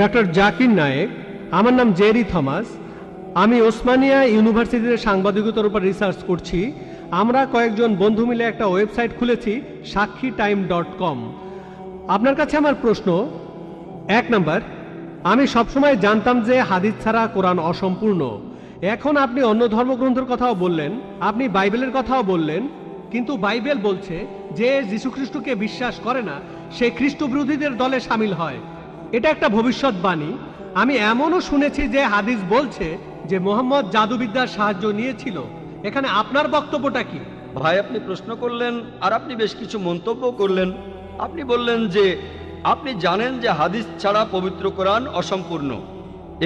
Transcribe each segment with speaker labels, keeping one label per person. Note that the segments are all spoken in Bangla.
Speaker 1: ডক্টর জাকির নায়েক, আমার নাম জেরি থমাস। আমি ওসমানিয়া ইউনিভার্সিটিতে সাংবাদিকতার উপর রিসার্চ করছি। আমরা কয়েকজন বন্ধু মিলে একটা ওয়েবসাইট খুলেছি, সাক্ষীটাইম.com। আপনার কাছে আমার প্রশ্ন, 1 নাম্বার, আমি সবসময় জানতাম যে হাদিস ছাড়া কোরআন অসম্পূর্ণ। এখন আপনি অন্য ধর্মগ্রন্থের কথাও বললেন, আপনি বাইবেলের কথাও বললেন, কিন্তু বাইবেল বলছে যে যীশুখ্রিস্টকে বিশ্বাস করে না সে খ্রিস্ট বিরোধীদের দলে সামিল হয়। এটা একটা ভবিষ্যৎবাণী। আমি এমনও শুনেছি যে হাদিস বলছে যে মোহাম্মদ জাদুবিদ্যার সাহায্য নিয়েছিল। এখানে আপনার বক্তব্যটা কি?
Speaker 2: ভাই, আপনি প্রশ্ন করলেন আর আপনি বেশ কিছু মন্তব্য করলেন। আপনি বললেন যে আপনি জানেন যে হাদিস ছাড়া পবিত্র কোরআন অসম্পূর্ণ।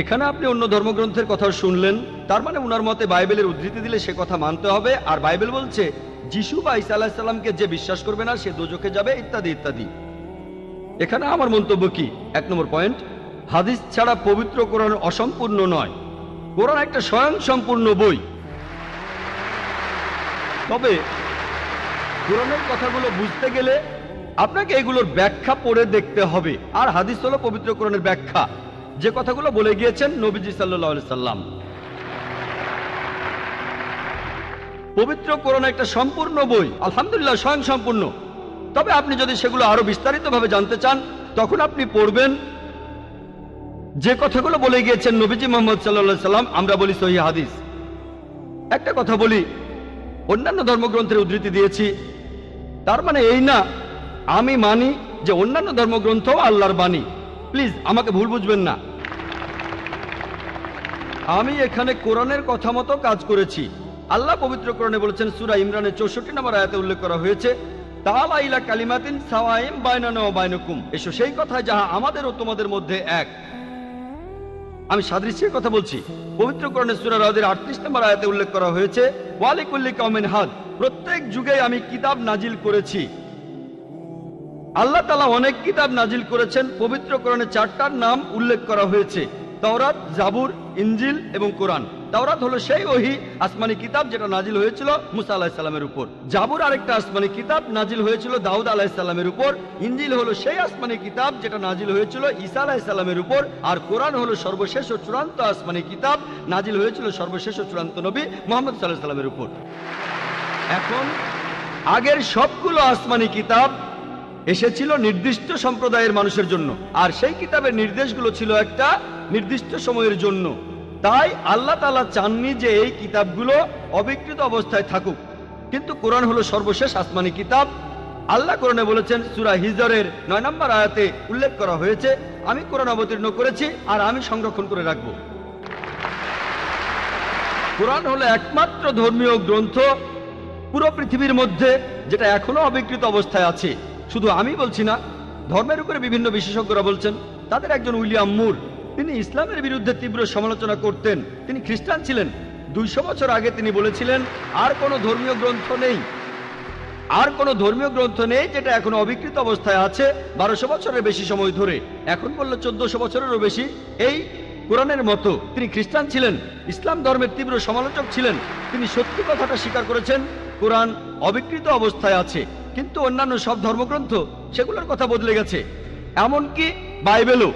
Speaker 2: এখানে আপনি অন্য ধর্মগ্রন্থের কথা শুনলেন, তার মানে ওনার মতে বাইবেলের উদ্ধৃতি দিলে সে কথা মানতে হবে। আর বাইবেল বলছে যিশু বা ঈসা আলাইহিস সালামকে যে বিশ্বাস করবে না সে দোজখে যাবে, ইত্যাদি ইত্যাদি। এখানে আমার মন্তব্য কি? 1 নম্বর পয়েন্ট, হাদিস ছাড়া পবিত্র কোরআন অসম্পূর্ণ নয়। কোরআন একটা স্বয়ং সম্পূর্ণ বই। তবে কোরআনের কথাগুলো বুঝতে গেলে আপনাকে এগুলোর ব্যাখ্যা পড়ে দেখতে হবে। আর হাদিস হলো পবিত্র কোরআনের ব্যাখ্যা, যে কথাগুলো বলে গিয়েছেন নবীজি সাল্লাল্লাহু আলাইহি সাল্লাম। পবিত্র কোরআন একটা সম্পূর্ণ বই, আলহামদুলিল্লাহ স্বয়ং সম্পূর্ণ। তবে আপনি যদি সেগুলো আরো বিস্তারিতভাবে জানতে চান, তখন আপনি পড়বেন যে কথাগুলো বলে গিয়েছেন নবীজি মুহাম্মদ সাল্লাল্লাহু আলাইহি সাল্লাম। আমরা বলি সহিহ হাদিস। একটা কথা বলি, অন্যান্য ধর্মগ্রন্থের উদ্ধৃতি দিয়েছি, তার মানে এই না আমি মানি যে অন্যান্য ধর্মগ্রন্থ আল্লাহর বাণী। প্লিজ আমাকে ভুল বুঝবেন না। আমি এখানে কোরআনের কথা মতো কাজ করেছি। আল্লাহ পবিত্র কোরআনে বলেছেন, সূরা ইমরানের 64 নম্বর আয়াতে উল্লেখ করা হয়েছে, তাআলা ইলা কালিমাতিন সাওয়াইম বাইনানা ওয়া বাইনাকুম, এসো সেই কথায় যাহা আমাদের ও তোমাদের মধ্যে এক। আমি সাদৃশ্যের কথা বলছি। পবিত্র কোরআনের সূরা রাদের 38 নম্বর আয়াতে উল্লেখ করা হয়েছে, ওয়া লিকুল্লি কওমিন হাদ, প্রত্যেক যুগে আমি কিতাব নাজিল করেছি। আল্লাহ তাআলা অনেক কিতাব নাজিল করেছেন। পবিত্র কোরআনে 4টার নাম উল্লেখ করা হয়েছে, তাওরাত, জাবুর, ইনজিল এবং কোরআন। তাওরাত হলো সেই ওহী আসমানি কিতাব যেটা নাজিল হয়েছিল মুসা আলাইহিস সালামের উপর। জাবুর আরেকটা আসমানি কিতাব নাজিল হয়েছিল দাউদ আলাইহিস সালামের উপর। ইনজিল হলো সেই আসমানি কিতাব যেটা নাজিল হয়েছিল ঈসা আলাইহিস সালামের উপর। আর কোরআন হলো সর্বশেষ ও চূড়ান্ত আসমানি কিতাব, নাজিল হয়েছিল সর্বশেষ ও চূড়ান্ত নবী মুহাম্মদ সাল্লাল্লাহু আলাইহি সাল্লামের উপর। এখন আগের সবগুলো আসমানি কিতাব এসেছিল নির্দিষ্ট সম্প্রদায়ের মানুষের জন্য, আর সেই কিতাবের নির্দেশগুলো ছিল একটা নির্দিষ্ট সময়ের জন্য। তাই আল্লাহ তাআলা চাননি যে এই কিতাবগুলো অবিকৃত অবস্থায় থাকুক। কিন্তু কোরআন হলো সর্বশেষ আসমানি কিতাব। আল্লাহ কোরআনে বলেছেন, সূরা হিজরের 9 নম্বর আয়াতে উল্লেখ করা হয়েছে, আমি কোরআন অবতীর্ণ করেছি আর আমি সংরক্ষণ করে রাখব। কোরআন হলো একমাত্র ধর্মীয় গ্রন্থ পুরো পৃথিবীর মধ্যে যেটা এখনো অবিকৃত অবস্থায় আছে। শুধু আমি বলছি না, ধর্মের উপরে বিভিন্ন বিশেষজ্ঞরা বলছেন। তাদের একজন উইলিয়াম মুর, তিনি ইসলামের বিরুদ্ধে তীব্র সমালোচনা করতেন। তিনি খ্রিস্টান ছিলেন। 200 বছর আগে তিনি বলেছিলেন, আর কোনো ধর্মীয় গ্রন্থ নেই, আর কোনো ধর্মীয় গ্রন্থ নেই যেটা এখনো অবিকৃত অবস্থায় আছে 1200 বছরের বেশি সময় ধরে। এখন বললো 1400 বছরেরও বেশি। এই কোরআনের মতো। তিনি খ্রিস্টান ছিলেন, ইসলাম ধর্মের তীব্র সমালোচক ছিলেন। তিনি সত্যি কথাটা স্বীকার করেছেন, কোরআন অবিকৃত অবস্থায় আছে। কিন্তু অন্যান্য সব ধর্মগ্রন্থ সেগুলোর কথা বদলে গেছে, এমনকি বাইবেলও।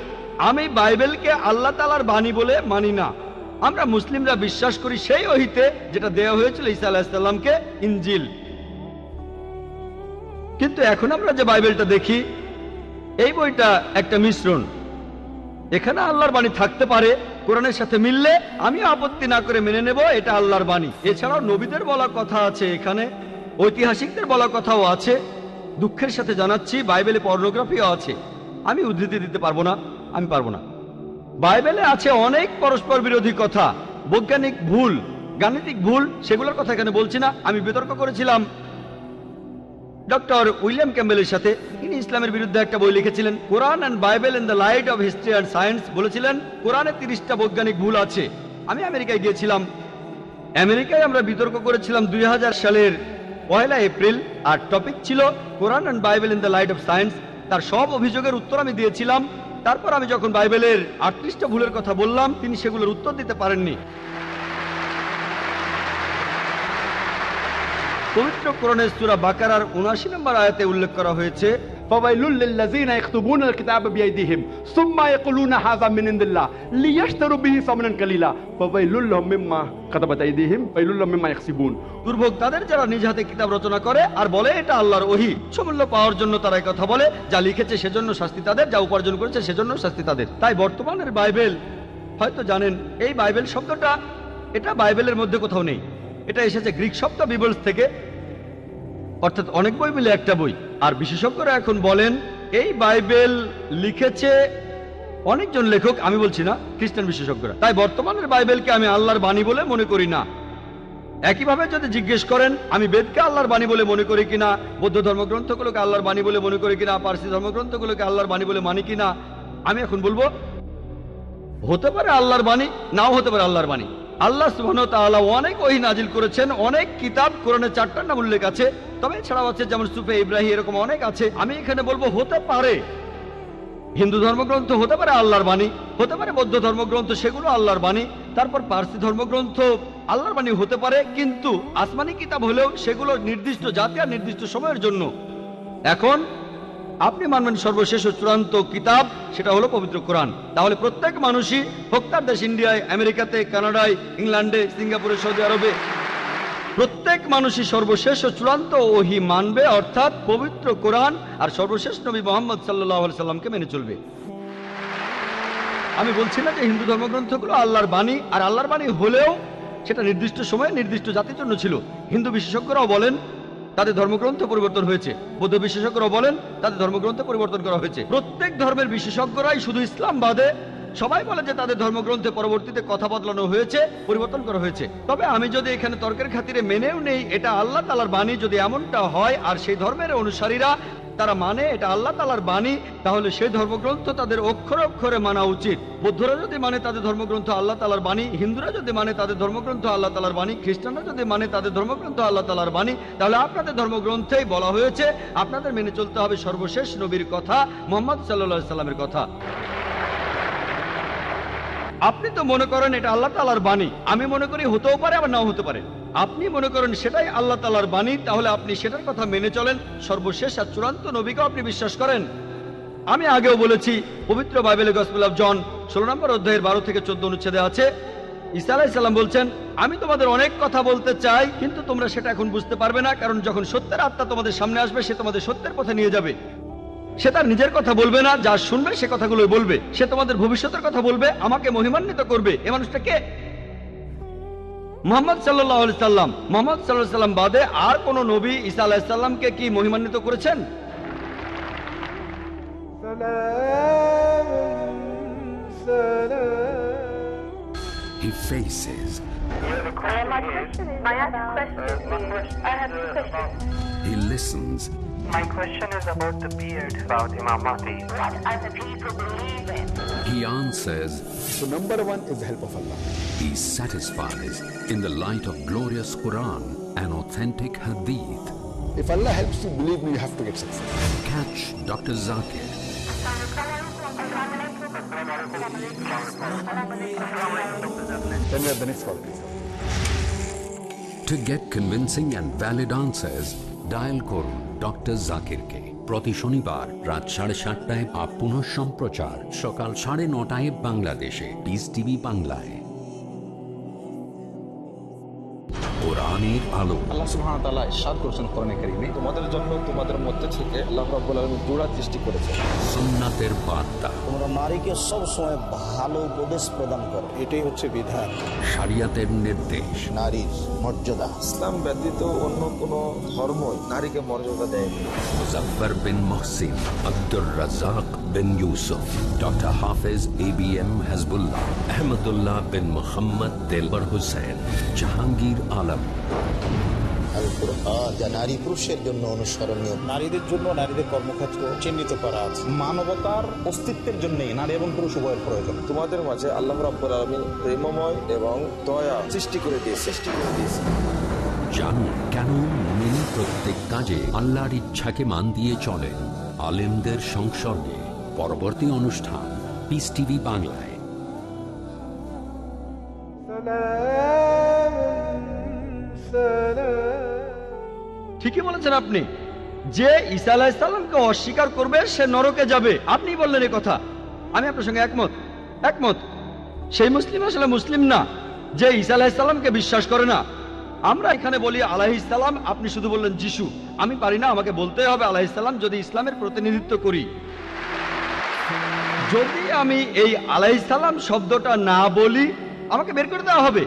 Speaker 2: আমি বাইবেলকে আল্লাহ তাআলার বাণী বলে মানি না। আমরা মুসলিমরা বিশ্বাস করি সেই ওহীতে যেটা দেওয়া হয়েছিল ঈসা আলাইহিস সালামকে, ইনজিল। কিন্তু এখন আমরা যে বাইবেলটা দেখি, এই বইটা একটা মিশ্রণ। এখানে আল্লাহর বাণী থাকতে পারে, কোরআনের সাথে মিললে আমি আপত্তি না করে মেনে নেব এটা আল্লাহর বাণী। এছাড়াও নবীদের বলা কথা আছে, এখানে ঐতিহাসিকদের বলা কথাও আছে। দুঃখের সাথে জানাচ্ছি, বাইবেলে পর্নোগ্রাফিও আছে। আমি উদ্ধৃতি দিতে পারবো না, আমি পারবো না। বাইবেলে আছে অনেক পরস্পর বিরোধী কথা, বৈজ্ঞানিক ভুল, গাণিতিক ভুল, সেগুলোর কথা এখানে বলছি না। আমি বিতর্ক করেছিলাম ডক্টর উইলিয়াম ক্যাম্বেলের সাথে। তিনি ইসলামের বিরুদ্ধে একটা বই লিখেছিলেন, Quran and Bible in the light of history and science. বলেছিলেন কোরআনে 30টা বৈজ্ঞানিক ভুল আছে। আমি আমেরিকায় গিয়েছিলাম। আমেরিকায় আমরা বিতর্ক করেছিলাম 2000 সালের 1 এপ্রিল, আর টপিক ছিল Quran and Bible in the light of science. তার সব অভিযোগের উত্তর আমি দিয়েছিলাম। তারপর আমি যখন বাইবেলের 38টা ভুলের কথা বললাম, তিনি সেগুলোর উত্তর দিতে পারেননি। পবিত্র কোরআনের সূরা বাকারার 79 নম্বর আয়াতে উল্লেখ করা হয়েছে,
Speaker 3: فويل للذين يكتبون الكتاب بأيديهم ثم يقولون هذا من عند الله ليشتروا به ثمنا قليلا فويل لهم مما كتبت أيديهم ويل لهم مما يكسبون।
Speaker 2: দুর্ভোগ তাদের যারা নিজ হাতে কিতাব রচনা করে আর বলে এটা আল্লাহর ওহী। সমূল্য পাওয়ার জন্য তারা কথা বলে, যা লিখেছে সেজন্য শাস্তি তাদের, যা উপার্জন করেছে সেজন্য শাস্তি তাদের। তাই বর্তমানের বাইবেল, হয়তো জানেন এই বাইবেল শব্দটা এটা বাইবেলের মধ্যে কোথাও নেই। এটা এসেছে গ্রিক শব্দ বিবলস থেকে, অর্থাৎ অনেক বই মিলে একটা বই। আর বিশেষজ্ঞরা এখন বলেন এই বাইবেল লিখেছে অনেকজন লেখক, আমি বলছি না, খ্রিস্টান বিশেষজ্ঞরা। তাই বর্তমানের বাইবেলকে আমি আল্লাহর বাণী বলে মনে করি না। একইভাবে যদি জিজ্ঞেস করেন আমি বেদকে আল্লাহর বাণী বলে মনে করি কিনা, বৌদ্ধ ধর্মগ্রন্থগুলোকে আল্লাহর বাণী বলে মনে করি কিনা, পারসি ধর্মগ্রন্থগুলোকে আল্লাহর বাণী বলে মানি কিনা, আমি এখন বলবো হতে পারে আল্লাহর বাণী, নাও হতে পারে আল্লাহর বাণী। আল্লাহ সুবহানাহু ওয়া তাআলা অনেক ওহী নাজিল করেছেন, অনেক কিতাব কোরআনে 4টার নাম উল্লেখ আছে, তবে এছাড়াও আছে যেমন সুফে ইব্রাহিম, এরকম অনেক আছে। আমি এখানে বলবো হতে পারে হিন্দু ধর্মগ্রন্থ হতে পারে আল্লাহর বাণী, হতে পারে বৌদ্ধ ধর্মগ্রন্থ সেগুলো আল্লাহর বাণী, তারপর পারসি ধর্মগ্রন্থ আল্লাহর বাণী হতে পারে, কিন্তু আসমানি কিতাব হলেও সেগুলো নির্দিষ্ট জাতি আর নির্দিষ্ট সময়ের জন্য। এখন আপনি মানবেন সর্বশেষ ও চূড়ান্ত কিতাব, সেটা হলো পবিত্র কোরআন। তাহলে প্রত্যেক মানুষই, হোক তার দেশ ইন্ডিয়ায়, আমেরিকাতে, কানাডায়, ইংল্যান্ডে, সিঙ্গাপুরে, সৌদি আরবে, প্রত্যেক মানুষই সর্বশেষ ও চূড়ান্ত ওহী মানবে, অর্থাৎ পবিত্র কোরআন আর সর্বশেষ নবী মুহাম্মদ সাল্লাল্লাহু আলাইহি সাল্লামকে মেনে চলবে। আমি বলছি না যে হিন্দু ধর্মগ্রন্থগুলো আল্লাহর বাণী, আর আল্লাহর বাণী হলেও সেটা নির্দিষ্ট সময়ে নির্দিষ্ট জাতির জন্য ছিল। হিন্দু বিশেষজ্ঞরাও বলেন তাদের ধর্মগ্রন্থ পরিবর্তন হয়েছে, বৌদ্ধ বিশেষজ্ঞরাও বলেন তাদের ধর্মগ্রন্থ পরিবর্তন করা হয়েছে। প্রত্যেক ধর্মের বিশেষজ্ঞরাই, শুধু ইসলাম বাদে সবাই বলে যে তাদের ধর্মগ্রন্থে পরবর্তীতে কথা বদলানো হয়েছে, পরিবর্তন করা হয়েছে। তবে আমি যদি এখানে তর্কের খাতিরে মেনেও নেই এটা আল্লাহ তাআলার বাণী, যদি এমনটা হয় আর সেই ধর্মের অনুসারীরা তারা মানে এটা আল্লাহ তাআলার বাণী, তাহলে সেই ধর্মগ্রন্থ তাদের অক্ষরে অক্ষরে মানা উচিত। বৌদ্ধরা যদি মানে তাদের ধর্মগ্রন্থ আল্লাহ তাআলার বাণী, হিন্দুরা যদি মানে তাদের ধর্মগ্রন্থ আল্লাহ তাআলার বাণী, খ্রিস্টানরা যদি মানে তাদের ধর্মগ্রন্থ আল্লাহ তাআলার বাণী, তাহলে আপনাদের ধর্মগ্রন্থেই বলা হয়েছে আপনাদের মেনে চলতে হবে সর্বশেষ নবীর কথা, মুহাম্মদ সাল্লাল্লাহু আলাইহি সাল্লামের কথা। আপনি তো মনে করেন এটা আল্লাহ তাআলার বাণী, আমি মনে করি হতেও পারে আবার নাও হতে পারে। আপনি মনে করেন সেটাই আল্লাহ তাআলার বাণী, তাহলে আপনি সেটার কথা মেনে চলেন। সর্বশেষ আর চূড়ান্ত নবীকেও আপনি বিশ্বাস করেন। আমি আগেও বলেছি পবিত্র বাইবেলে গসপেল অফ জন 16 নম্বর অধ্যায়ের 12 থেকে 14 অনুচ্ছেদে আছে, ঈসা আলাইহিস সালাম বলছেন আমি তোমাদের অনেক কথা বলতে চাই, কিন্তু তোমরা সেটা এখন বুঝতে পারবে না, কারণ যখন সত্যের আত্মা তোমাদের সামনে আসবে সে তোমাদের সত্যের পথে নিয়ে যাবে। সে তার নিজের কথা বলবে না, যা শুনবে সে কথাগুলোই বলবে। সে তোমাদের ভবিষ্যতের কথা বলবে, আমাকে মহিমান্বিত করবে। এ মানুষটা কে? মুহাম্মদ সাল্লাল্লাহু আলাইহি সাল্লাম। মুহাম্মদ সাল্লাল্লাহু আলাইহি সাল্লাম বাদে আর কোন নবী ঈসা আলাইহিস সালামকে কি মহিমান্বিত করেছেন?
Speaker 4: He faces. He listens.
Speaker 5: My question is about the beard, about Imam Mahdi.
Speaker 6: What are the people believing?
Speaker 4: He answers.
Speaker 7: So number one is the help of Allah.
Speaker 4: He satisfies in the light of glorious Quran and authentic Hadith.
Speaker 7: If Allah helps you, believe me, you have to get success.
Speaker 4: Catch Dr. Zakir.
Speaker 7: Then we have the next call, please.
Speaker 4: To get convincing and valid answers, dial করুন ডক্টর জাকিরকে প্রতি শনিবার রাত 7:30টায় আর পুনঃ সম্প্রচার সকাল 9:30টায় বাংলাদেশে পিস টিভি বাংলায়। কোরআনের আলো।
Speaker 8: আল্লাহ সুবহানাহু ওয়া তাআলা ইরশাদ করেছেন কোরআনে কারীমে, তোমাদের জন্য তোমাদের মধ্যে থেকে আল্লাহ রাব্বুল আলামিন জোড়া সৃষ্টি করেছেন।
Speaker 4: সুন্নাতের বার্তা।
Speaker 9: তোমরা নারীকে সব সময় ভালো উপদেশ প্রদান করো, এটাই হচ্ছে বিধান।
Speaker 4: শরিয়তের নির্দেশ।
Speaker 9: নারীর মর্যাদা
Speaker 8: ইসলাম ব্যতীত অন্য কোনো ধর্মই নারীকে মর্যাদা দেয়নি।
Speaker 4: মুজাফফর বিন মুহসিন, আব্দুর রাজ্জাক বিন ইউসুফ, ডক্টর হাফেজ ABM হাসবুল্লাহ, আহমদুল্লাহ বিন মুহাম্মদ দেলবর হোসেন, জাহাঙ্গীর আলম।
Speaker 9: আল কুরআন যা নারী পুরুষের জন্য অনুসরণীয়, নারীদের জন্য নারীদের কর্মক্ষেত্র চিহ্নিত করা আছে। মানবতার অস্তিত্বের জন্য নারী এবং পুরুষ উভয়ের প্রয়োজন।
Speaker 8: তোমাদের মাঝে আল্লাহ রাব্বুল আলামিন প্রেমময় এবং দয়া সৃষ্টি করে দিয়েছে।
Speaker 4: জানুন কেন মুমিন প্রত্যেক কাজে আল্লাহর ইচ্ছাকে মান দিয়ে চলেন। আলেমদের সংসর্গে পরবর্তী অনুষ্ঠান পিস টিভি বাংলায়।
Speaker 2: ঠিকই বলেছেন আপনি। যে ঈসা আলাইহিস সালামকে অস্বীকার করবে সে নরকে যাবে। আপনি বললেন এই কথা, আমি আপনার সঙ্গে একমত। সেই মুসলিম আসলে মুসলিম না যে ঈসা আলাইহিস সালামকে বিশ্বাস করে না। আমরা এখানে বলি আলাইহিস সালাম, আপনি শুধু বললেন যিশু। আমি পারি না, আমাকে বলতে হবে আলাইহিস সালাম যদি ইসলামের প্রতিনিধিত্ব করি। যদি আমি এই আলাইহিস সালাম শব্দটা না বলি আমাকে বের করে দেওয়া হবে।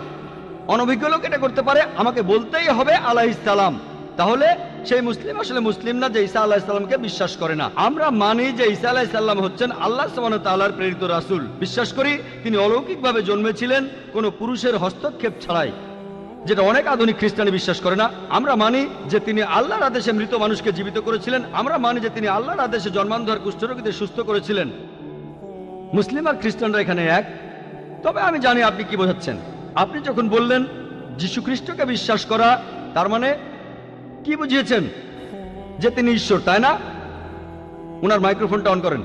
Speaker 2: অনভিজ্ঞ লোক এটা করতে পারে, আমাকে বলতেই হবে আলাইহিস সালাম। তাহলে সেই মুসলিম আসলে মুসলিম না যে ঈসা আলাইহিস সালামকে বিশ্বাস করে না। আমরা মানি যে ঈসা আলাইহিস সালাম হচ্ছেন আল্লাহ সুবহানাহু ওয়া তাআলার প্রেরিত রাসূল। বিশ্বাস করি তিনি অলৌকিকভাবে জন্মেছিলেন কোনো পুরুষের হস্তক্ষেপ ছাড়াই, যেটা অনেক আধুনিক খ্রিস্টানি বিশ্বাস করে না। আমরা মানি যে তিনি আল্লাহর আদেশে মৃত মানুষকে জীবিত করেছিলেন। আমরা মানি যে তিনি আল্লাহর আদেশে জন্মান্ধ কুষ্ঠরোগীদের সুস্থ করেছিলেন। মুসলিম আর খ্রিস্টানরা এখানে এক। তবে আমি জানি আপনি কি বোঝাচ্ছেন। আপনি যখন বললেন যীশু খ্রিস্টকে বিশ্বাস করা, তার মানে কি বুঝিয়েছেন? যে তিনি ঈশ্বর, তাই না? ওনার মাইক্রোফোনটা অন করেন।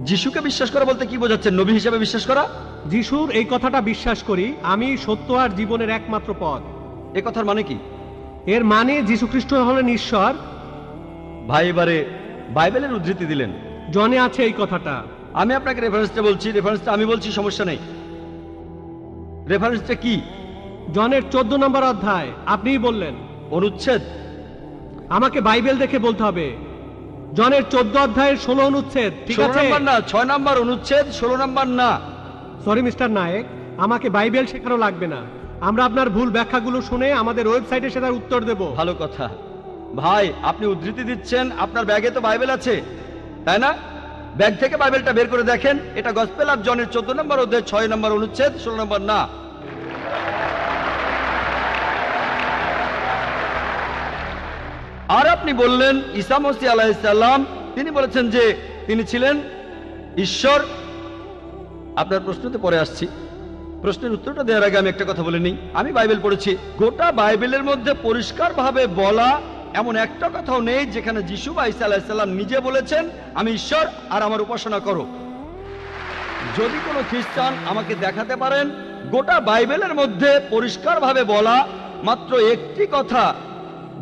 Speaker 2: যিশুকে বিশ্বাস করা বলতে কি বোঝাচ্ছেন? নবী হিসেবে বিশ্বাস করা?
Speaker 1: যিশুর এই কথাটা বিশ্বাস করি, আমি সত্য আর জীবনের একমাত্র পথ।
Speaker 2: এ কথার মানে কি?
Speaker 1: এর মানে যীশু খ্রিস্ট হলেন ঈশ্বর।
Speaker 2: ভাই এবারে বাইবেলের উদ্ধৃতি দিলেন।
Speaker 1: জনে আছে এই কথাটা।
Speaker 2: আমি আপনাকে রেফারেন্সটা বলছি, রেফারেন্সটা আমি বলছি, সমস্যা নেই। রেফারেন্সটা কি?
Speaker 1: জনের 14 নম্বর অধ্যায়। আপনিই বললেন।
Speaker 2: অনুচ্ছেদ?
Speaker 1: আমাকে বাইবেল দেখে বলতে হবে। জনের 14 অধ্যায়ের 16 অনুচ্ছেদ। ঠিক আছে?
Speaker 2: 16 নম্বর না, 6 নম্বর অনুচ্ছেদ, 16 নম্বর না।
Speaker 1: সরি মিস্টার নায়েক, আমাকে বাইবেল শেখানো লাগবে না। আমরা আপনার ভুল ব্যাখ্যাগুলো শুনে আমাদের ওয়েবসাইটে সেটার উত্তর দেব।
Speaker 2: ভালো কথা। ভাই আপনি উদ্ধৃতি দিচ্ছেন, আপনার ব্যাগে তো বাইবেল আছে, তাই না? ব্যাগ থেকে বাইবেলটা বের করে দেখেন। এটা গসপেল অফ জনের 14 নম্বর অধ্যায় 6 নম্বর অনুচ্ছেদ, 16 নম্বর না। আর আপনি বললেন ঈসা মসীহ আলাইহিস সালাম, তিনি বলেছেন যে তিনি ছিলেন ঈশ্বর। আপনার প্রশ্নতে পরে আসছি। প্রশ্নের উত্তরটা দেওয়ার আগে আমি একটা কথা বলে নিই। আমি বাইবেল পড়েছি, গোটা বাইবেলের মধ্যে পরিষ্কারভাবে বলা এমন একটা কথাও নেই যেখানে যিশু বা ঈসা আলাইহিস সালাম নিজে বলেছেন আমি ঈশ্বর আর আমার উপাসনা করো। যদি কোনো খ্রিস্টান আমাকে দেখাতে পারেন গোটা বাইবেলের মধ্যে পরিষ্কারভাবে বলা মাত্র একটি কথা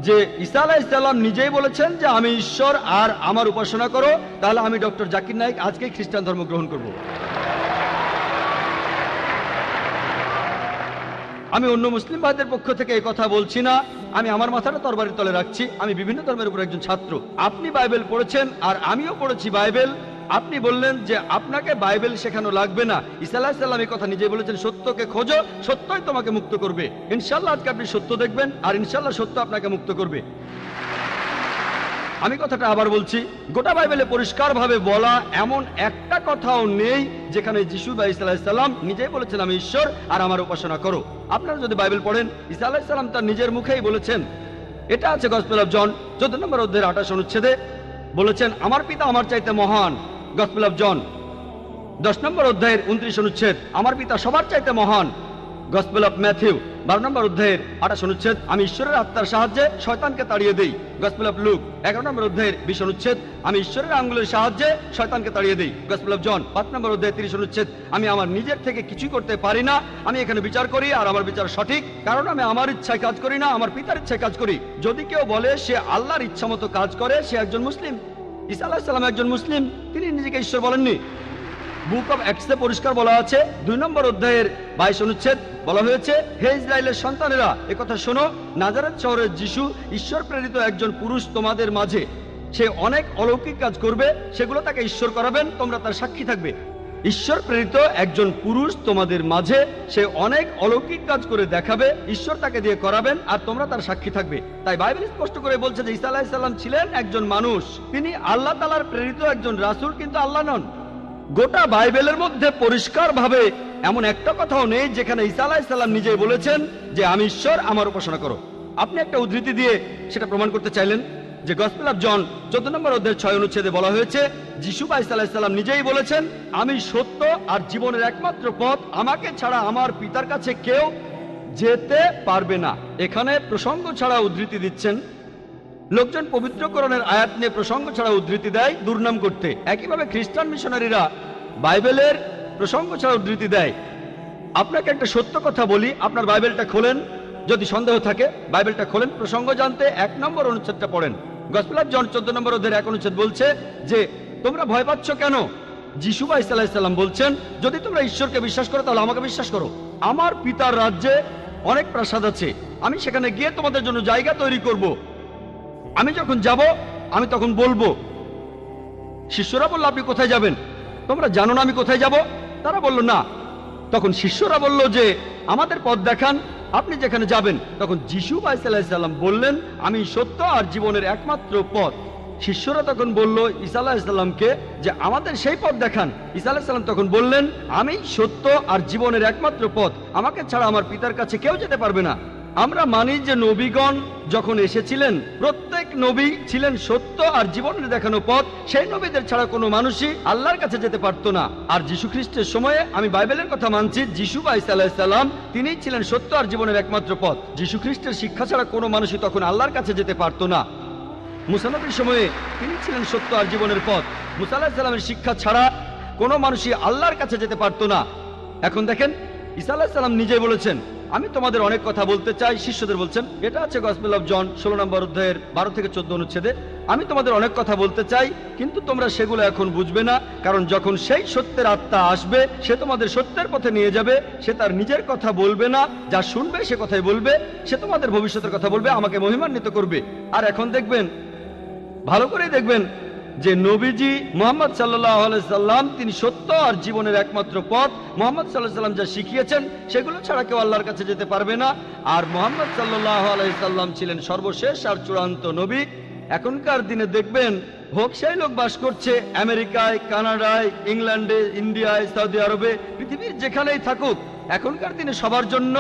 Speaker 2: যে ঈসা আলাইহিস সালাম নিজেই বলেছেন যে আমি ঈশ্বর আর আমার উপাসনা করো, তাহলে আমি ডক্টর জাকির নায়েক আজকেই খ্রিস্টান ধর্ম গ্রহণ করব। আমি অন্য মুসলিম ভাইদের পক্ষ থেকে এই কথা বলছি না। আমি আমার মাথাটা তরবারির তলে রাখছি। আমি বিভিন্ন ধর্মের উপর একজন ছাত্র। আপনি বাইবেল পড়েছেন আর আমিও পড়েছি বাইবেল। আপনি বললেন যে আপনাকে বাইবেল শেখানো লাগবে না। ঈসা আলাইহিস সালাম এই কথা নিজেই বলেছেন, সত্যকে খোঁজো, সত্যই তোমাকে মুক্ত করবে। ইনশাআল্লাহ আজকে আপনি সত্য দেখবেন আর ইনশাআল্লাহ সত্য আপনাকে মুক্ত করবে। আমি কথাটা আবার বলছি, গোটা বাইবেলে পরিষ্কারভাবে বলা এমন একটা কথাও নেই যেখানে যিশু বা ঈসা আলাইহিস সালাম নিজেই বলেছেন আমি ঈশ্বর আর আমার উপাসনা করো। আপনারা যদি বাইবেল পড়েন, ঈসা আলাইহিস সালাম তার নিজের মুখেই বলেছেন। এটা আছে গসপেল অফ জন 14 নম্বর অধ্যায়ের 28 অনুচ্ছেদে। বলেছেন আমার পিতা আমার চাইতে মহান। গসপেল অফ জন 10 নম্বর অধ্যায়ের 29 অনুচ্ছেদ, আমার পিতা সবার চাইতে মহান। গসপেল অফ ম্যাথিউ 12 নম্বর অধ্যায়ের 28 অনুচ্ছেদ, আমি ঈশ্বরের আত্মার সাহায্যে শয়তানকে তাড়িয়ে দেই। গসপেল অফ লুক 11 নম্বর অধ্যায়ের 20 অনুচ্ছেদ, আমি ঈশ্বরের আঙ্গুলের সাহায্যে শয়তানকে তাড়িয়ে দেই। গসপেল অফ জন 5 নম্বর অধ্যায়ের 30 অনুচ্ছেদ, আমি আমার নিজের থেকে কিছুই করতে পারি না, আমি এখানে বিচার করি আর আমার বিচার সঠিক, কারণ আমি আমার ইচ্ছায় কাজ করি না, আমার পিতার ইচ্ছায় কাজ করি। যদি কেউ বলে সে আল্লাহর ইচ্ছা মতো কাজ করে, সে একজন মুসলিম। ঈসা আলাইহিস সালাম একজন মুসলিম, তিনি নিজেকে ঈশ্বর বলেননি। বুক অফ অ্যাক্টসে পরিষ্কার বলা আছে 2 নম্বর অধ্যায়ের 22 অনুচ্ছেদ, বলা হয়েছে হে ইসরায়েলের সন্তানেরা একথা শোনো, নাজারেত শহরের যিশু ঈশ্বর প্রেরিত একজন পুরুষ তোমাদের মাঝে। সে অনেক অলৌকিক কাজ করবে, সেগুলো তাকে ঈশ্বর করাবেন, তোমরা তার সাক্ষী থাকবে। ঈশ্বর প্রেরিত একজন পুরুষ তোমাদের মাঝে, সে অনেক অলৌকিক কাজ করে দেখাবে, ঈশ্বর তাকে দিয়ে করাবেন আর তোমরা তার সাক্ষী থাকবে। তাই বাইবেল স্পষ্ট করে বলছে যে ঈসা আলাইহিস সালাম ছিলেন একজন মানুষ, তিনি আল্লাহ তাআলার প্রেরিত একজন রাসূল, কিন্তু আল্লাহ নন। গোটা বাইবেলের মধ্যে পরিষ্কারভাবে এমন একটা কথাও নেই যেখানে ঈসা আলাইহিস সালাম নিজেই বলেছেন যে আমি ঈশ্বর, আমার উপাসনা করো। আপনি একটা উদ্ধৃতি দিয়ে সেটা প্রমাণ করতে চাইলেন যে গসপেল অফ জন 14 নম্বর অধ্যায়ের 6 অনুচ্ছেদে বলা হয়েছে যিশু বা ঈসা আলাইহিস সালাম নিজেই বলেছেন আমি সত্য আর জীবনের একমাত্র পথ, আমাকে ছাড়া আমার পিতার কাছে কেউ যেতে পারবে না। এখানে প্রসঙ্গ ছাড়া উদ্ধৃতি দিচ্ছেন। লোকজন পবিত্র কোরআনের আয়াত নিয়ে প্রসঙ্গ ছাড়া উদ্ধৃতি দেয় দুর্নাম করতে। একইভাবে খ্রিস্টান মিশনারিরা বাইবেলের প্রসঙ্গ ছাড়া উদ্ধৃতি দেয়। আপনাকে একটা সত্য কথা বলি, আপনার বাইবেলটা খোলেন, যদি সন্দেহ থাকে বাইবেলটা খোলেন, প্রসঙ্গ জানতে 1 নম্বর অনুচ্ছেদটা পড়েন। গসপেল অফ জন 14 নম্বর অধ্যায়ের 1 অনুচ্ছেদ বলছে যে তোমরা ভয় পাচ্ছ কেন? যিশু আলাইহিস সালাম বলছেন, যদি তোমরা ঈশ্বরকে বিশ্বাস করো তাহলে আমাকে বিশ্বাস করো। আমার পিতার রাজ্যে অনেক প্রাসাদ আছে, আমি সেখানে গিয়ে তোমাদের জন্য জায়গা তৈরি করব। আমি যখন যাব আমি তখন বলবো। শিষ্যরা বলল, আপনি কোথায় যাবেন? তোমরা জানো না আমি কোথায় যাব? তারা বলল না। তখন শিষ্যরা বলল যে আমাদের পথ দেখান, আপনি যেখানে যাবেন। তখন যিশু আলাইহিস সালাম বললেন, আমি সত্য আর জীবনের একমাত্র পথ। শিষ্যরা তখন বলল ঈসা আলাইহিস সালামকে যে আমাদের সেই পথ দেখান। ঈসা আলাইহিস সালাম তখন বললেন, আমি সত্য আর জীবনের একমাত্র পথ, আমাকে ছাড়া আমার পিতার কাছে কেউ যেতে পারবে না। আমরা মানি যে নবীগণ যখন এসেছিলেন প্রত্যেক নবী ছিলেন সত্য আর জীবনের দেখানো পথ। সেই নবীদের ছাড়া কোনো মানুষই আল্লাহর কাছে যেতে পারতো না। আর যীশু খ্রিস্টের সময়ে আমি বাইবেলের কথা মানছি, যীশু আলাইহিস সালাম তিনিই ছিলেন সত্য আর জীবনের একমাত্র পথ। যীশু খ্রিস্টের শিক্ষা ছাড়া কোনো মানুষই তখন আল্লাহর কাছে যেতে পারতো না। মুসা নবীর সময়ে তিনি ছিলেন সত্য আর জীবনের পথ। মুসা আলাইহিস সালামের শিক্ষা ছাড়া কোনো মানুষই আল্লাহর কাছে যেতে পারতো না। এখন দেখেন, ঈসা আলাইহিস সালাম নিজেই বলেছেন, আমি তোমাদের অনেক কথা বলতে চাই। শিষ্যদের বলছেন, এটা আছে গসপেল অফ জন 16 নম্বর অধ্যায়ের 12 থেকে 14 অনুচ্ছেদে, আমি তোমাদের অনেক কথা বলতে চাই, কিন্তু তোমরা সেগুলো এখন বুঝবে না, কারণ যখন সেই সত্যের আত্মা আসবে সে তোমাদের সত্যের পথে নিয়ে যাবে। সে তার নিজের কথা বলবে না, যা শুনবে সে কথাই বলবে। সে তোমাদের ভবিষ্যতের কথা বলবে, আমাকে মহিমান্বিত করবে। আর এখন দেখবেন, ভালো করেই দেখবেন যে নবীজি মুহাম্মদ সাল্লাল্লাহু আলাইহি সাল্লাম তিনি সত্য আর জীবনের একমাত্র পথ। মুহাম্মদ সাল্লাল্লাহু আলাইহি সাল্লাম যা শিখিয়েছেন সেগুলো ছাড়া কেউ আল্লাহর কাছে যেতে পারবে না। আর মুহাম্মদ সাল্লাল্লাহু আলাইহি সাল্লাম ছিলেন সর্বশেষ আর চূড়ান্ত নবী। এখনকার দিনে দেখবেন হোক সেই লোক বাস করছে আমেরিকায়, কানাডায়, ইংল্যান্ডে, ইন্ডিয়ায়, সৌদি আরবে, পৃথিবীর যেখানেই থাকুক, এখনকার দিনে সবার জন্য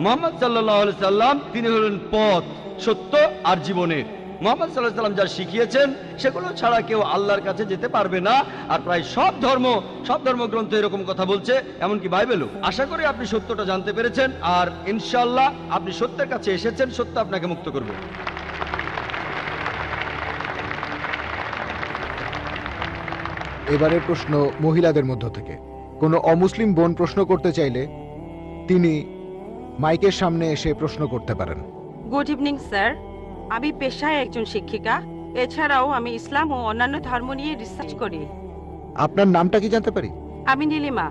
Speaker 2: মুহাম্মদ সাল্লাল্লাহু আলাইহি সাল্লাম তিনি হলেন পথ, সত্য আর জীবনের। মুহাম্মদ সাল্লাল্লাহু আলাইহি সাল্লাম যা শিখিয়েছেন সেগুলো ছাড়া কেউ আল্লাহর কাছে যেতে পারবে না। আর প্রায় সব ধর্মগ্রন্থ এরকম কথা বলছে, এমনকি বাইবেলও। আশা করি আপনি সত্যটা জানতে পেরেছেন, আর ইনশাআল্লাহ আপনি সত্যের কাছে এসেছেন, সত্য আপনাকে মুক্ত করবে।
Speaker 10: এবারের প্রশ্ন মহিলাদের মধ্য থেকে। কোনো অমুসলিম বোন প্রশ্ন করতে চাইলে তিনি মাইকের সামনে এসে প্রশ্ন করতে পারেন।
Speaker 11: গুড ইভিনিং স্যার, আমি পেশায় একজন শিক্ষিকা। এছাড়াও আমি ইসলাম ও অন্যান্য ধর্ম নিয়ে রিসার্চ করি।
Speaker 10: আপনার নামটা কি জানতে পারি?
Speaker 11: আমি নীলিমা।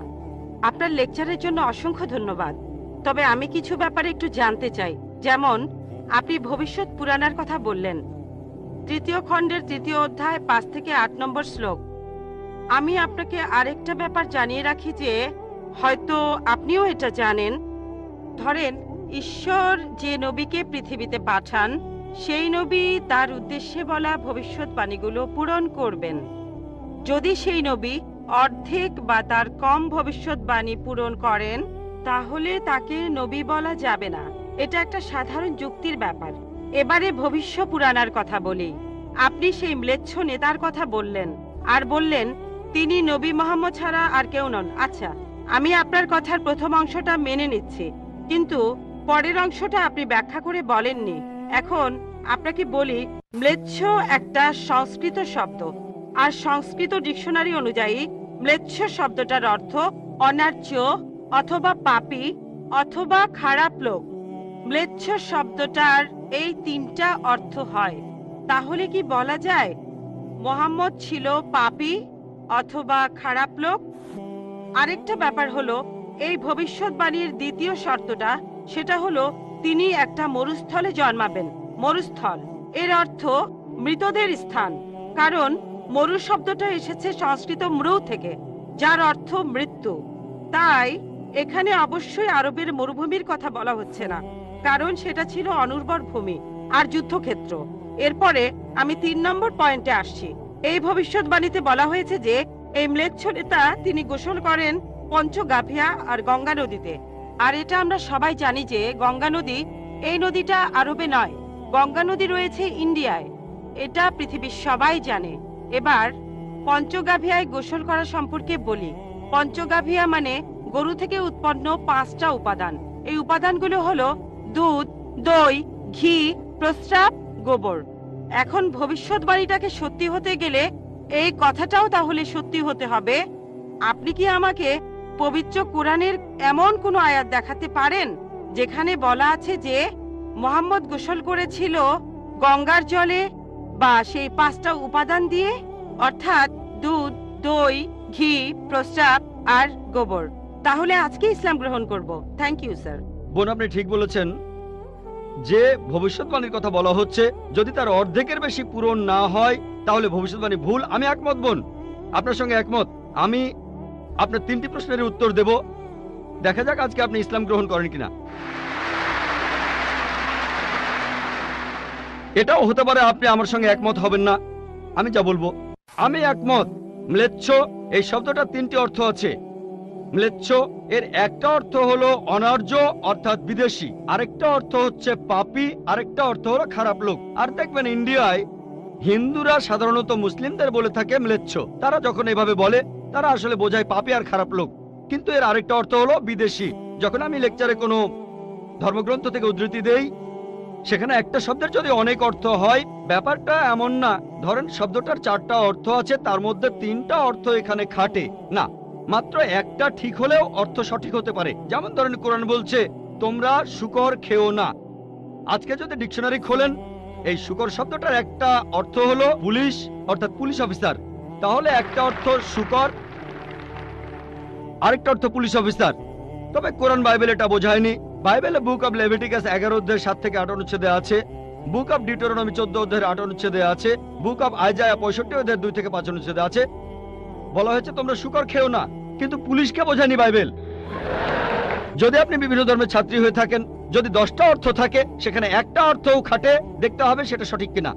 Speaker 11: আপনার লেকচারের জন্য অসংখ্য ধন্যবাদ। তবে আমি কিছু ব্যাপারে একটু জানতে চাই। যেমন আপনি ভবিষ্যৎ পুরাণের কথা বললেন, 3য় খণ্ডের 3য় অধ্যায় 5 থেকে 8 নম্বর শ্লোক। আমি আপনাকে আরেকটা ব্যাপার জানিয়ে রাখি যে হয়তো আপনিও এটা জানেন। ধরেন ঈশ্বর যে নবীকে পৃথিবীতে পাঠান, সেই নবী তার উদ্দেশ্যে বলা ভবিষ্যৎবাণীগুলো পূরণ করবেন। যদি সেই নবী অর্ধেক বা তার কম ভবিষ্যৎবাণী পূরণ করেন, তাহলে তাকে নবী বলা যাবে না। এটা একটা সাধারণ যুক্তির ব্যাপার। এবারে ভবিষ্য পুরাণার কথা বলি। আপনি সেই ম্লেচ্ছ নেতার কথা বললেন, আর বললেন তিনি নবী মুহাম্মদ ছাড়া আর কেউ নন। আচ্ছা, আমি আপনার কথার প্রথম অংশটা মেনে নিচ্ছি, কিন্তু পরের অংশটা আপনি ব্যাখ্যা করে বলেননি। এখন আপনাকে বলি, ম্লেচ্ছ একটা সংস্কৃত শব্দ, আর সংস্কৃত ডিকশনারি অনুযায়ী ম্লেচ্ছ শব্দটার অর্থ অনার্য অথবা পাপী অথবা খারাপ লোক। ম্লেচ্ছ শব্দটার এই 3টা অর্থ হয়। তাহলে কি বলা যায় মুহাম্মদ ছিল পাপী অথবা খারাপ লোক? আরেকটা ব্যাপার হলো, এই ভবিষ্যৎবাণীর দ্বিতীয় শর্তটা, সেটা হলো তিনি একটা মরুস্থলে জন্মাবেন। মরুস্থল এর অর্থ মৃতদের স্থান, কারণ মরু শব্দটা এসেছে সংস্কৃত মৃ থেকে, যার অর্থ মৃত্যু। তাই এখানে অবশ্যই আরবের মরুভূমির কথা বলা হচ্ছে না, কারণ সেটা ছিল অনুর্বর ভূমি আর যুদ্ধক্ষেত্র। এরপরে আমি 3 নম্বর পয়েন্টে আসছি। এই ভবিষ্যৎবাণীতে বলা হয়েছে যে এই ম্লেচ্ছ নেতা তিনি গোসল করেন পঞ্চগাভিয়া আর গঙ্গা নদীতে। আর এটা আমরা সবাই জানি যে গঙ্গা নদী, এই নদীটা আরবে নয়, গঙ্গা নদী রয়েছে ইন্ডিয়ায়। এটা পৃথিবীর সবাই জানে। এবার পঞ্চগাভিয়ায় গোসল করা সম্পর্কে বলি। পঞ্চগাভিয়া মানে গরু থেকে উৎপন্ন 5টা উপাদান। এই উপাদানগুলো হলো দুধ, দই, ঘি, প্রস্রাব, গোবর। এখন ভবিষ্যৎবাণীটাকে সত্যি হতে গেলে এই কথাটাও তাহলে সত্যি হতে হবে। আপনি কি আমাকে পবিত্র কোরআনের এমন কোনো আয়াত দেখাতে পারেন যেখানে বলা আছে যে মুহাম্মদ গোসল করেছিল গঙ্গার জলে বা সেই 5টা উপাদান দিয়ে, অর্থাৎ দুধ, দই, ঘি, প্রস্রাব আর গোবর। তাহলে আজকে ইসলাম গ্রহণ করব। Thank you sir.
Speaker 2: বোন, আপনি ঠিক বলেছেন। যে ভবিষ্যৎবাণীর কথা বলা হচ্ছে, যদি তার অর্ধেকের বেশি পূরণ না হয় তাহলে ভবিষ্যৎবাণী ভুল। আমি একমত বোন, আপনার সঙ্গে একমত। আমি আপনার 3টি প্রশ্নের উত্তর দেব, দেখা যাক আজকে আপনি ইসলাম গ্রহণ করেন কিনা। এটাও হতে পারে আপনি আমার সঙ্গে একমত হবেন না। আমি যা বলবো, আমি একমত। ম্লেচ্ছ এই শব্দটা 3টি অর্থ আছে। ম্লেচ্ছ এর একটা অর্থ হলো অনার্য অর্থাৎ বিদেশি, আরেকটা অর্থ হচ্ছে পাপী, আরেকটা অর্থ হলো খারাপ লোক। আর দেখবেন ইন্ডিয়ায় হিন্দুরা সাধারণত মুসলিমদের বলে থাকে ম্লেচ্ছ। তারা যখন এভাবে বলে তারা আসলে বোঝায় পাপী আর খারাপ লোক, কিন্তু এর আরেকটা অর্থ হলো বিদেশি। যখন আমি লেকচারে কোনো ধর্মগ্রন্থ থেকে উদ্ধৃতি দেই, সেখানে একটা শব্দের যদি অনেক অর্থ হয়, ব্যাপারটা এমন না ধরেন শব্দটার 4টা অর্থ আছে, তার মধ্যে 3টা অর্থ এখানে খাটে না, মাত্র একটা ঠিক হলেও অর্থ সঠিক হতে পারে। যেমন ধরেন কোরআন বলছে তোমরা শূকর খেও না। আজকে যদি ডিকশনারি খোলেন, এই শূকর শব্দটার একটা অর্থ হলো পুলিশ অর্থাৎ পুলিশ অফিসার, তাহলে একটা অর্থ শূকর, আরেকটা অর্থ পুলিশ অফিসার। তবে কোরআন বাইবেল এটা বোঝায়নি। বাইবেলে বুক অব লেভিটিকাস 11 অধ্যায় 7 থেকে 8 অনুচ্ছেদে আছে, বুক অব ডিউটেরোনমি 14 অধ্যায়ের 8 অনুচ্ছেদে আছে, বুক অব আইজায়া 65 অধ্যায়ের 2 থেকে 5 অনুচ্ছেদে আছে, বলা হয়েছে তোমরা শূকর খেও না, কিন্তু পুলিশকে বোঝায়নি বাইবেল। যদি আপনি বিভিন্ন ধর্মের ছাত্রী হয়ে থাকেন, যদি 10টা অর্থ থাকে সেখানে একটা অর্থও খাটে, দেখতে হবে সেটা সঠিক কিনা।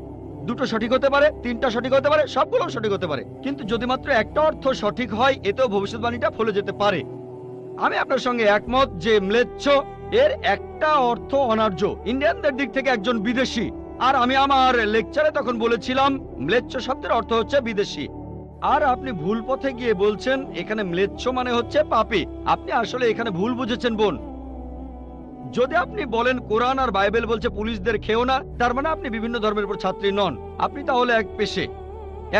Speaker 2: 2টো সঠিক হতে পারে, 3টা সঠিক হতে পারে, সবগুলো সঠিক হতে পারে, কিন্তু যদি মাত্র একটা অর্থ সঠিক হয় এতেও ভবিষ্যৎবাণীটা ফলে যেতে পারে। আমি আপনার সঙ্গে একমত যে ম্লেচ্ছ এর একটা অর্থ অনার্য, ইন্ডিয়ানদের দিক থেকে একজন বিদেশি। আর আমি আমার লেকচারে তখন বলেছিলাম ম্লেচ্ছ শব্দের অর্থ হচ্ছে বিদেশি। আর আপনি ভুল পথে গিয়ে বলছেন এখানে ম্লেচ্ছ মানে হচ্ছে পাপী। আপনি আসলে এখানে ভুল বুঝেছেন বোন। যদি আপনি বলেন কোরআন আর বাইবেল বলছে পুলিশদের খেও না, তার মানে আপনি বিভিন্ন ধর্মের উপর ছাত্রী নন, আপনি তাহলে এক পেশে।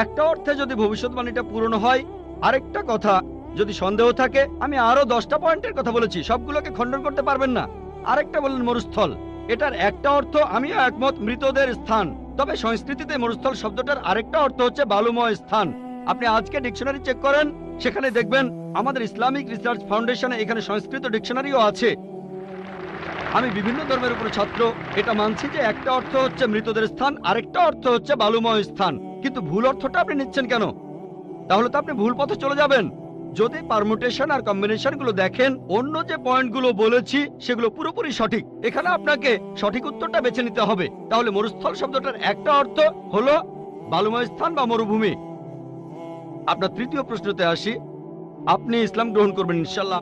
Speaker 2: একটা অর্থে যদি ভবিষ্যৎবাণীটা পূরণ হয়, আরেকটা কথা যদি সন্দেহ থাকে, আমি আরো 10টা পয়েন্টের কথা বলেছি, সবগুলোকে খণ্ডন করতে পারবেন না। আরেকটা বললেন মরুস্থল, এটার একটা অর্থ আমিও একমত, মৃতদের স্থান। তবে সংস্কৃতিতে মরুস্থল শব্দটার আরেকটা অর্থ হচ্ছে বালুময় স্থান। আপনি আজকে ডিকশনারি চেক করেন, সেখানে দেখবেন আমাদের ইসলামিক রিসার্চ ফাউন্ডেশনে এখানে সংস্কৃত ডিকশনারিও আছে। আমি বিভিন্ন ধর্মের উপর ছাত্র, এটা মানছি যে একটা অর্থ হচ্ছে মৃতদের স্থান, আরেকটা অর্থ হচ্ছে বালুময় স্থান, কিন্তু ভুল অর্থটা আপনি নিচ্ছেন কেন? তাহলে তো আপনি ভুল পথে চলে যাবেন। যদি পারমুটেশন আর কম্বিনেশন গুলো দেখেন, অন্য যে পয়েন্টগুলো বলেছি সেগুলো পুরোপুরি সঠিক। এখানে আপনাকে সঠিক উত্তরটা বেছে নিতে হবে। তাহলে মরুস্থল শব্দটার একটা অর্থ হলো বালুময় স্থান বা মরুভূমি। আপনার তৃতীয় প্রশ্নতে আসি, আপনি ইসলাম গ্রহণ করবেন ইনশাআল্লাহ?